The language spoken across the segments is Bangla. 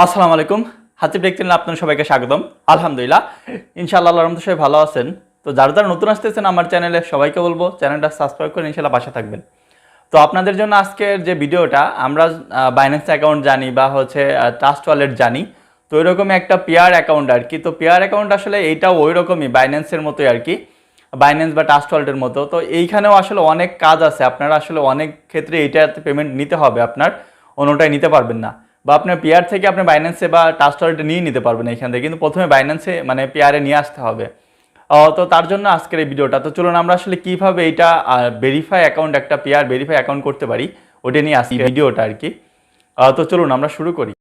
আসসালামু আলাইকুম। হাসিব দেখছেন, আপনাদের সবাইকে স্বাগতম। আলহামদুলিল্লাহ, ইনশাআল্লাহ আল্লাহর রহমতে সবাই ভালো আছেন। তো যারা যারা নতুন আসতেছেন আমার চ্যানেলে, সবাইকে বলবো চ্যানেলটা সাবস্ক্রাইব করে ইনশাআল্লাহ পাশে থাকবেন। তো আপনাদের জন্য আজকের যে ভিডিওটা, আমরা বাইন্যান্স অ্যাকাউন্ট জানি বা হচ্ছে ট্রাস্ট ওয়ালেট জানি, তো ওই রকমই একটা পেয়ার অ্যাকাউন্ট আর কি। তো পেয়ার অ্যাকাউন্ট আসলে এইটাও ওই রকমই বাইন্যান্সের মতোই আর কি, বাইন্যান্স বা ট্রাস্ট ওয়ালেটের মতো। তো এইখানেও আসলে অনেক কাজ আছে, আপনারা আসলে অনেক ক্ষেত্রে এইটাতে পেমেন্ট নিতে হবে আপনার, অন্যটাই নিতে পারবেন না। বা আপনার পেয়ার থেকে আপনি বাইন্যান্সে বা ট্রাস্ট ওয়ালেটে নিয়ে নিতে পারবেন এখান থেকে, কিন্তু প্রথমে বাইন্যান্সে মানে পেয়ারে নিয়ে আসতে হবে। তো তার জন্য আজকের এই ভিডিওটা। তো চলুন আমরা আসলে কীভাবে এইটা ভেরিফাই অ্যাকাউন্ট, একটা পেয়ার ভেরিফাই অ্যাকাউন্ট করতে পারি, ওটা নিয়ে আসি ভিডিওটা আর কি। তো চলুন আমরা শুরু করি।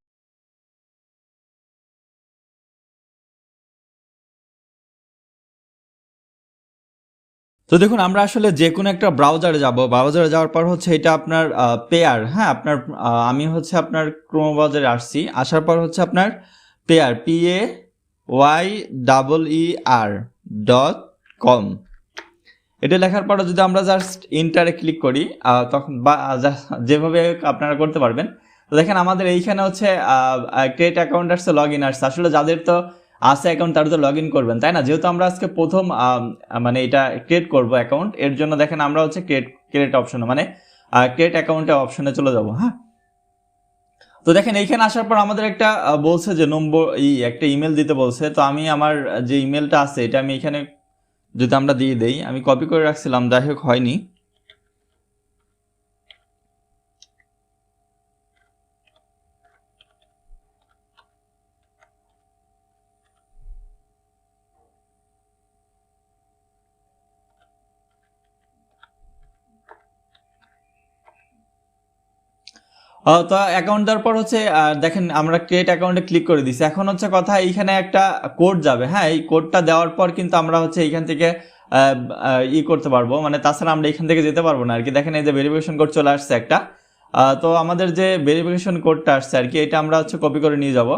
তো দেখুন, আমরা আসলে যে কোনো একটা ব্রাউজারে যাব। ব্রাউজারে যাওয়ার পর হচ্ছে এটা আপনার পেয়ার, হ্যাঁ আপনার আমি হচ্ছে আপনার ক্রোম ব্রাউজারে আসছি। আসার পর হচ্ছে আপনার পেয়ার PAYER.com, এটা লেখার পর যদি আমরা জাস্ট ইন্টারে ক্লিক করি, তখন বা যেভাবে আপনারা করতে পারবেন। তো দেখেন আমাদের এইখানে হচ্ছে ক্রিয়েট অ্যাকাউন্ট আসছে, লগ ইন আসছে। আসলে যাদের তো আছে অ্যাকাউন্ট তারা তো লগ ইন করবেন, তাই না? যেহেতু আমরা আজকে প্রথম মানে এটা ক্রিয়েট করব অ্যাকাউন্ট, এর জন্য দেখেন আমরা হচ্ছে ক্রিয়েট অপশনে মানে ক্রিয়েট অ্যাকাউন্টে অপশনে চলে যাব। হ্যাঁ, তো দেখেন এইখানে আসার পর আমাদের একটা বলছে যে নম্বর একটা ইমেল দিতে বলছে। তো আমি আমার যে ইমেলটা আছে এটা আমি এখানে যদি আমরা দিয়ে দেই, আমি কপি করে রাখছিলাম, যাই হোক হয়নি। তো অ্যাকাউন্ট দেওয়ার পর হচ্ছে দেখেন আমরা ক্রিয়েট অ্যাকাউন্টে ক্লিক করে দিচ্ছি। এখন হচ্ছে কথা, এইখানে একটা কোড যাবে। হ্যাঁ, এই কোডটা দেওয়ার পর কিন্তু আমরা হচ্ছে এইখান থেকে করতে পারবো, মানে তাছাড়া আমরা এখান থেকে যেতে পারবো না আর কি। দেখেন এই যে ভেরিফিকেশন কোড চলে আসছে একটা। তো আমাদের যে ভেরিফিকেশন কোডটা আসছে আর কি, এটা আমরা হচ্ছে কপি করে নিয়ে যাব।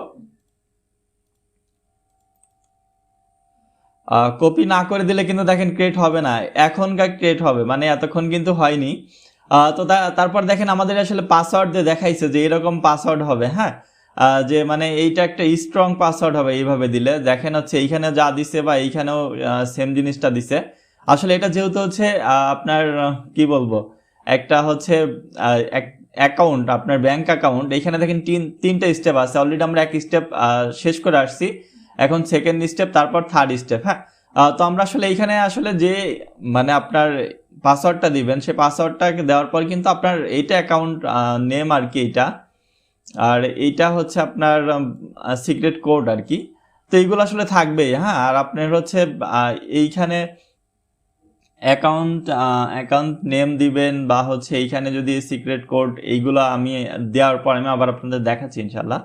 কপি না করে দিলে কিন্তু দেখেন ক্রিয়েট হবে না, এখনকার ক্রিয়েট হবে, মানে এতক্ষণ কিন্তু হয়নি। তো তারপর দেখেন আমাদের আসলে পাসওয়ার্ড দিয়ে দেখাইছে যে এরকম পাসওয়ার্ড হবে। হ্যাঁ, যে মানে এইটা একটা স্ট্রং পাসওয়ার্ড হবে এইভাবে দিলে। দেখেন হচ্ছে এইখানে যা দিছে বা এইখানেও সেম জিনিসটা দিছে। আসলে এটা যেহেতু হচ্ছে আপনার কি বলবো, একটা হচ্ছে অ্যাকাউন্ট, আপনার ব্যাংক অ্যাকাউন্ট। এইখানে দেখেন তিনটা স্টেপ আছে, অলরেডি আমরা এক স্টেপ শেষ করে আসছি, এখন সেকেন্ড স্টেপ, তারপর থার্ড স্টেপ। হ্যাঁ, তো আমরা আসলে এইখানে আসলে যে মানে আপনার পাসওয়ার্ডটা দিবেন, সেই পাসওয়ার্ডটাকে দেওয়ার পর কিন্তু আপনার এইটা অ্যাকাউন্ট নেম আর কি এইটা, আর এইটা হচ্ছে আপনার সিক্রেট কোড আর কি। তো এইগুলো আসলে থাকবেই। হ্যাঁ, আর আপনার হচ্ছে এইখানে অ্যাকাউন্ট নেম দিবেন বা হচ্ছে এইখানে যদি সিক্রেট কোড, এইগুলো আমি দেওয়ার পর আমি আবার আপনাদের দেখাচ্ছি ইনশাল্লাহ।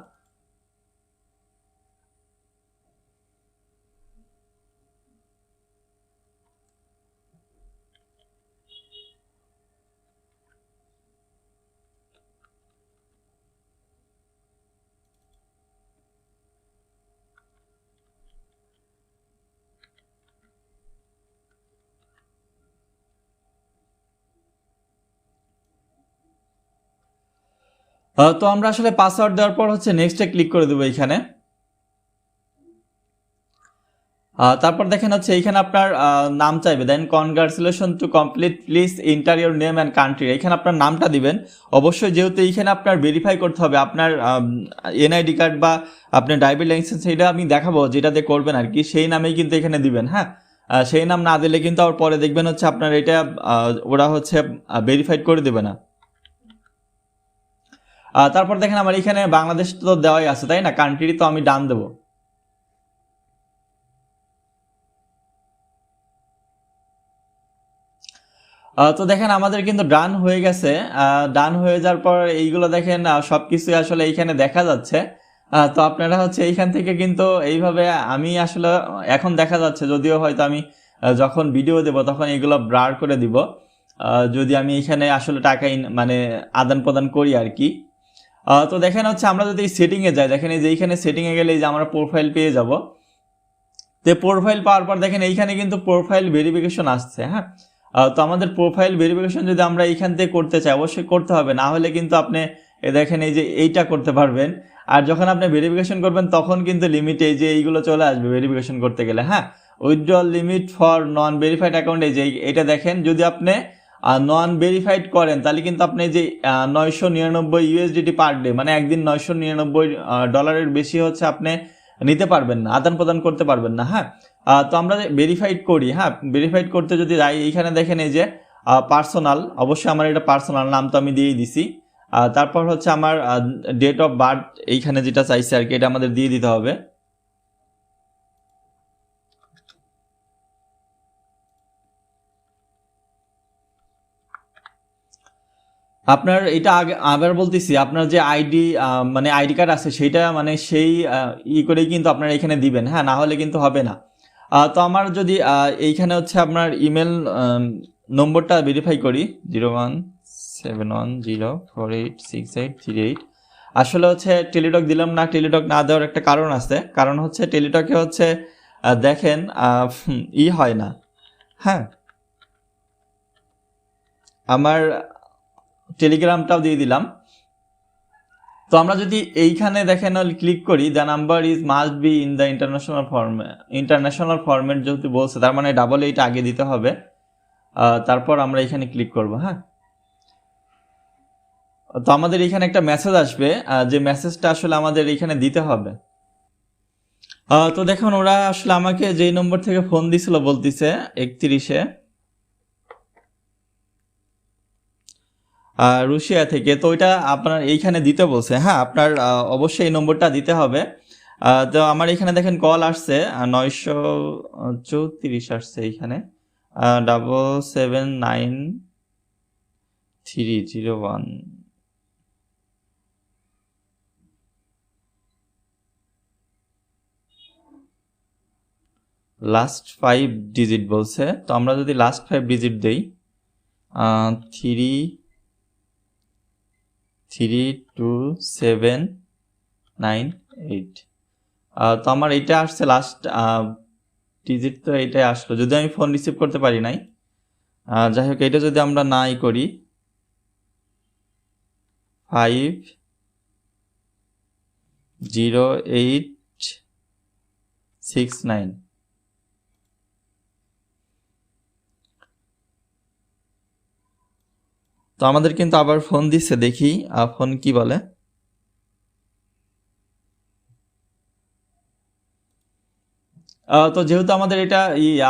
তো আমরা আসলে পাসওয়ার্ড দেওয়ার পর হচ্ছে নেক্সটে ক্লিক করে দেবো এইখানে। তারপর দেখেন হচ্ছে এইখানে আপনার নাম চাইবে, then congratulation to complete, please enter your name and country. এখানে আপনার নামটা দিবেন অবশ্যই, যেহেতু এইখানে আপনার ভেরিফাই করতে হবে আপনার এনআইডি কার্ড বা আপনার ড্রাইভিং লাইসেন্স, এটা আমি দেখাবো যেটাতে করবেন আর কি, সেই নামেই কিন্তু এখানে দিবেন। হ্যাঁ, সেই নাম না দিলে কিন্তু আবার পরে দেখবেন হচ্ছে আপনার এটা ওরা হচ্ছে ভেরিফাইড করে দেবে না। তারপর দেখেন আমার এখানে বাংলাদেশ তো দেওয়াই আছে, তাই না? কান্ট্রি তো আমি ডান দেবো। তো দেখেন আমাদের কিন্তু ডান হয়ে গেছে। ডান হয়ে যাওয়ার পর এইগুলো দেখেন সবকিছু আসলে এইখানে দেখা যাচ্ছে। তো আপনারা হচ্ছে এইখান থেকে কিন্তু এইভাবে, আমি আসলে এখন দেখা যাচ্ছে, যদিও হয়তো আমি যখন ভিডিও দেব তখন এইগুলো ব্লার করে দিব, যদি আমি এখানে আসলে টাকা মানে আদান প্রদান করি আর কি। তো দেখেন হচ্ছে আমরা যদি সেটিংয়ে যাই, দেখেন এই যে এইখানে সেটিংয়ে গেলে যে আমরা প্রোফাইল পেয়ে যাব। তো প্রোফাইল পাওয়ার পর দেখেন এইখানে কিন্তু প্রোফাইল ভেরিফিকেশন আসছে। হ্যাঁ, তো আমাদের প্রোফাইল ভেরিফিকেশন যদি আমরা এইখান থেকে করতে চাই, অবশ্যই করতে হবে, না হলে কিন্তু আপনি দেখেন এই যে এইটা করতে পারবেন। আর যখন আপনি ভেরিফিকেশন করবেন তখন কিন্তু লিমিট এই যে এইগুলো চলে আসবে ভেরিফিকেশন করতে গেলে। হ্যাঁ, withdrawal limit for non verified account, এই যে এটা দেখেন, যদি আপনি নন ভেরিফাইড করেন তাহলে কিন্তু আপনি যে 999 ইউএসডিটি পার ডে, মানে একদিন $999 বেশি হচ্ছে আপনি নিতে পারবেন না, আদান প্রদান করতে পারবেন না। হ্যাঁ, তো আমরা ভেরিফাইড করি। হ্যাঁ, ভেরিফাইড করতে যদি যাই, এইখানে দেখেন এই যে পার্সোনাল, অবশ্যই আমার এটা পার্সোনাল, নাম তো আমি দিয়েই দিছি। তারপর হচ্ছে আমার ডেট অফ বার্থ, এইখানে যেটা চাইছে আর কি, এটা আমাদের দিয়ে দিতে হবে। আপনার এটা আবার বলতেছি, আপনার যে আইডি মানে আইডি কার্ড আছে সেইটা মানে সেই করেই কিন্তু আপনারা এখানে দিবেন। হ্যাঁ, না হলে কিন্তু হবে না। তো আমার যদি এইখানে হচ্ছে আপনার ইমেল নম্বরটা ভেরিফাই করি, 01710486838। আসলে হচ্ছে টেলিটক দিলাম না, টেলিটক না দেওয়ার একটা কারণ আছে। কারণ হচ্ছে টেলিটকে হচ্ছে দেখেন হয় না। হ্যাঁ, আমার টেলিগ্রামটাও দিয়ে দিলাম। তো আমরা যদি এইখানে দেখেন ক্লিক করি, the number is must be in the international format যেহেতু বলছে, তার মানে 88 আগে দিতে হবে। তারপর আমরা এখানে ক্লিক করব। হ্যাঁ, তো আমাদের এখানে একটা মেসেজ আসবে, যে মেসেজটা আসলে আমাদের এখানে দিতে হবে। তো দেখুন, ওরা আসলে আমাকে যেই নম্বর থেকে ফোন দিছিল বলতেছে 31-এ, রুশিয়া থেকে। তো ওইটা আপনার এইখানে দিতে বলছে। হ্যাঁ, আপনার অবশ্যই এই নম্বরটা দিতে হবে। তো আমার এখানে দেখেন কল আসছে 934 আসছে এইখানে, 779-301। লাস্ট 5 ডিজিট বলছে। তো আমরা যদি লাস্ট 5 ডিজিট দেই, 32798। তো আমার এইটা আসছে লাস্ট ডিজিট, তো এইটাই আসলো, যদি আমি ফোন রিসিভ করতে পারি নাই। যাই হোক, এটা যদি আমরা নাই করি, 50869। তো আমাদের কিন্তু আবার ফোন দিচ্ছে, দেখি ফোন কি বলে। তো যেহেতু আমাদের এটা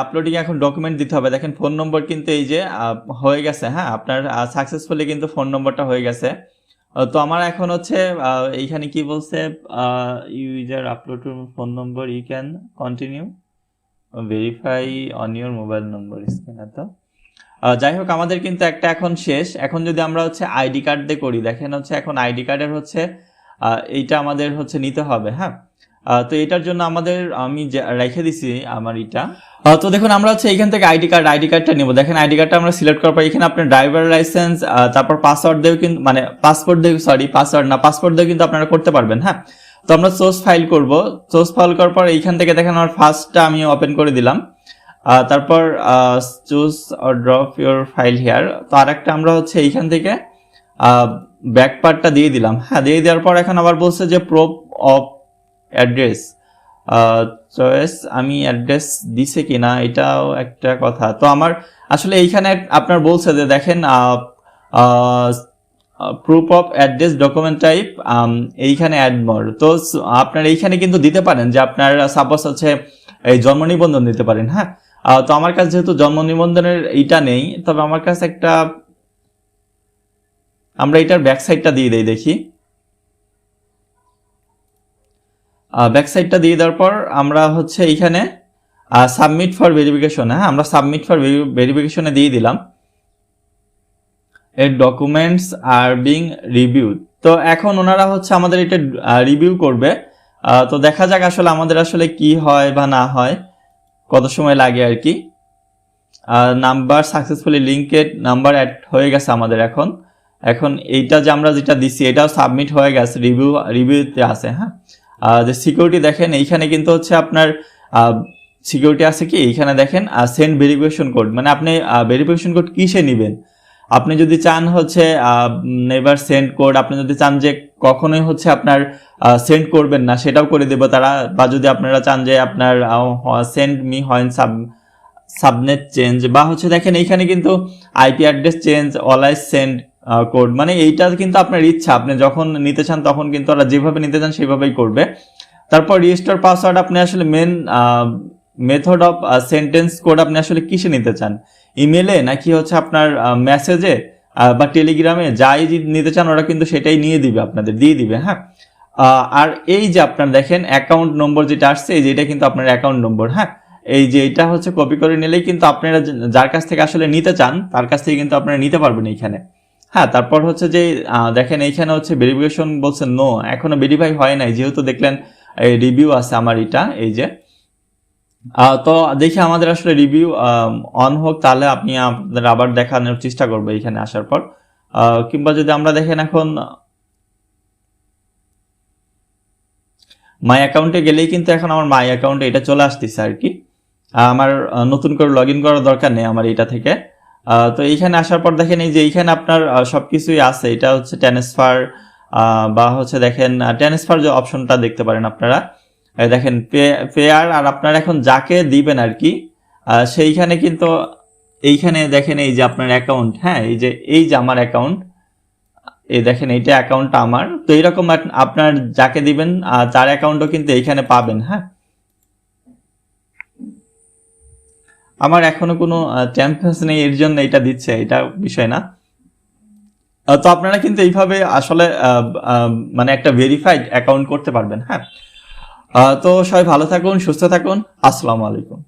আপলোডিং এখন ডকুমেন্ট দিতে হবে, দেখেন ফোন নম্বর কিন্তু এই যে হয়ে গেছে। হ্যাঁ, আপনার সাকসেসফুলি কিন্তু ফোন নম্বরটা হয়ে গেছে। তো আমার এখন হচ্ছে এইখানে কি বলছে, user upload phone number, you can continue verify on your mobile number scan. তো যাই হোক, আমাদের কিন্তু একটা এখন শেষ। এখন যদি আমরা হচ্ছে আইডি কার্ড দিয়ে করি, দেখেন হচ্ছে এখন আইডি কার্ডের হচ্ছে এইটা আমাদের হচ্ছে নিতে হবে। হ্যাঁ, তো এটার জন্য আমাদের আমি রেখে দিছি আমার এটা। তো দেখুন, আমরা হচ্ছে এইখান থেকে আইডি কার্ডটা নেব। দেখেন আইডি কার্ডটা আমরা সিলেক্ট করার পর এখানে আপনার ড্রাইভার লাইসেন্স, তারপর পাসওয়ার্ড দিয়েও কিন্তু, মানে পাসপোর্ট দিয়েও কিন্তু আপনারা করতে পারবেন। হ্যাঁ, তো আমরা সোর্স ফাইল করব। সোর্স ফাইল করার পর এইখান থেকে দেখেন আমার ফার্স্টটা আমি ওপেন করে দিলাম। তারপর choose or drop your file here. তো আরেকটা আমরা হচ্ছে এইখান থেকে ব্যাক পার্টটা দিয়ে দিলাম। হ্যাঁ, দিয়ে দেওয়ার পর এখন আবার বলছে যে প্রুফ অফ অ্যাড্রেস চয়েস, আমি অ্যাড্রেস দিছে কিনা এটাও একটা কথা। তো আমার আসলে এইখানে আপনার বলছে যে দেখেন proof of address document type, এইখানে অ্যাড মোর। তো আপনার এইখানে কিন্তু দিতে পারেন যে আপনার সাপোজ হচ্ছে এই জন্ম নিবন্ধন দিতে পারেন। হ্যাঁ, তো আমার কাছে যেহেতু জন্ম নিবন্ধনের এইটা নেই, তবে আমার কাছে একটা, আমরা এটার ব্যাক সাইডটা দিয়ে দেই, দেখি। ব্যাক সাইডটা দিয়ে দেওয়ার পর আমরা হচ্ছে এইখানে সাবমিট ফর ভেরিফিকেশন। হ্যাঁ, আমরা সাবমিট ফর ভেরিফিকেশনে দিয়ে দিলাম। এর ডকুমেন্টস আর বিং রিভিউড। তো এখন ওনারা হচ্ছে আমাদের এটা রিভিউ করবে। তো দেখা যাক আসলে আমাদের আসলে কি হয় বা না হয়, কত সময় লাগে আর কি। Number successfully linked, number add হয়ে গেছে আমাদের। এখন এইটা যে আমরা যেটা দিছি এটাও সাবমিট হয়ে গেছে, রিভিউতে আছে। হ্যাঁ, যে সিকিউরিটি দেখেন এইখানে কিন্তু হচ্ছে আপনার সিকিউরিটি আছে কি, এইখানে দেখেন সেন্ড ভেরিফিকেশন কোড, মানে আপনি ভেরিফিকেশন কোড কিসে নেবেন। আপনি যদি চান হচ্ছে নেভার সেন্ড কোড, আপনি যদি চান যে কখনোই হচ্ছে আপনার সেন্ড করবেন না, সেটাও করে দেবো তারা। বা যদি আপনারা চান যে আপনার সেন্ড মি হয় সাবনেট চেঞ্জ, বা হচ্ছে দেখেন এইখানে কিন্তু IP address change, always send code, মানে এইটা কিন্তু আপনার ইচ্ছা, আপনি যখন নিতে চান তখন কিন্তু ওরা যেভাবে নিতে চান সেভাবেই করবে। তারপর রিস্টোর পাসওয়ার্ড, আপনি আসলে main method of sentence code আপনি আসলে কিসে নিতে চান, ইমেলে নাকি হচ্ছে আপনার মেসেজে বা টেলিগ্রামে, যাই নিতে চান ওরা কিন্তু সেটাই নিয়ে দিবে, আপনাদের দিয়ে দিবে। হ্যাঁ, আর এই যে আপনার দেখেন অ্যাকাউন্ট নম্বর যেটা আসছে, এই যে এটা কিন্তু আপনার অ্যাকাউন্ট নম্বর। হ্যাঁ, এই যে এটা হচ্ছে কপি করে নিলেই কিন্তু আপনারা যার কাছ থেকে আসলে নিতে চান তার কাছ থেকে কিন্তু আপনারা নিতে পারবেন এইখানে। হ্যাঁ, তারপর হচ্ছে যে দেখেন এইখানে হচ্ছে ভেরিফিকেশন বলছে নো, এখনো ভেরিফাই হয় নাই, যেহেতু দেখলেন এই রিভিউ আছে আমার এটা, এই যে তো দেখি আমাদের আসলে রিভিউ অন হোক, তাহলে আপনি আপনাদের আবার দেখানোর চেষ্টা করবো এখানে আসার পর। কিংবা যদি আমরা দেখেন এখন মাই অ্যাকাউন্টে গেলেই কিন্তু এখন আমার মাই অ্যাকাউন্টে এটা চলে আসতেছে আর কি। আমার নতুন করে লগ ইন করার দরকার নেই আমার এটা থেকে। তো এইখানে আসার পর দেখেন এই যে এইখানে আপনার সবকিছুই আছে, এটা হচ্ছে ট্রান্সফার, বা হচ্ছে দেখেন ট্রান্সফার যে অপশনটা দেখতে পারেন আপনারা, দেখেন পেয়ার, আর আপনারা এখন যাকে দিবেন আর কি সেইখানে কিন্তু এইখানে দেখেন এই যে আপনার অ্যাকাউন্ট, হ্যাঁ এই যে আমার অ্যাকাউন্ট, এই দেখেন এইটা অ্যাকাউন্টটা আমার। তো এইরকম আপনার যাকে দিবেন তার অ্যাকাউন্টও কিন্তু এইখানে পাবেন। হ্যাঁ, আমার এখনো কোনো চ্যাম্পিয়ন্স নেই, এর জন্য এটা দিচ্ছে, এটা বিষয় না। তো আপনারা কিন্তু এইভাবে আসলে মানে একটা ভেরিফাইড অ্যাকাউন্ট করতে পারবেন। হ্যাঁ, তো সবাই ভালো থাকুন, সুস্থ থাকুন, আসসালামু আলাইকুম।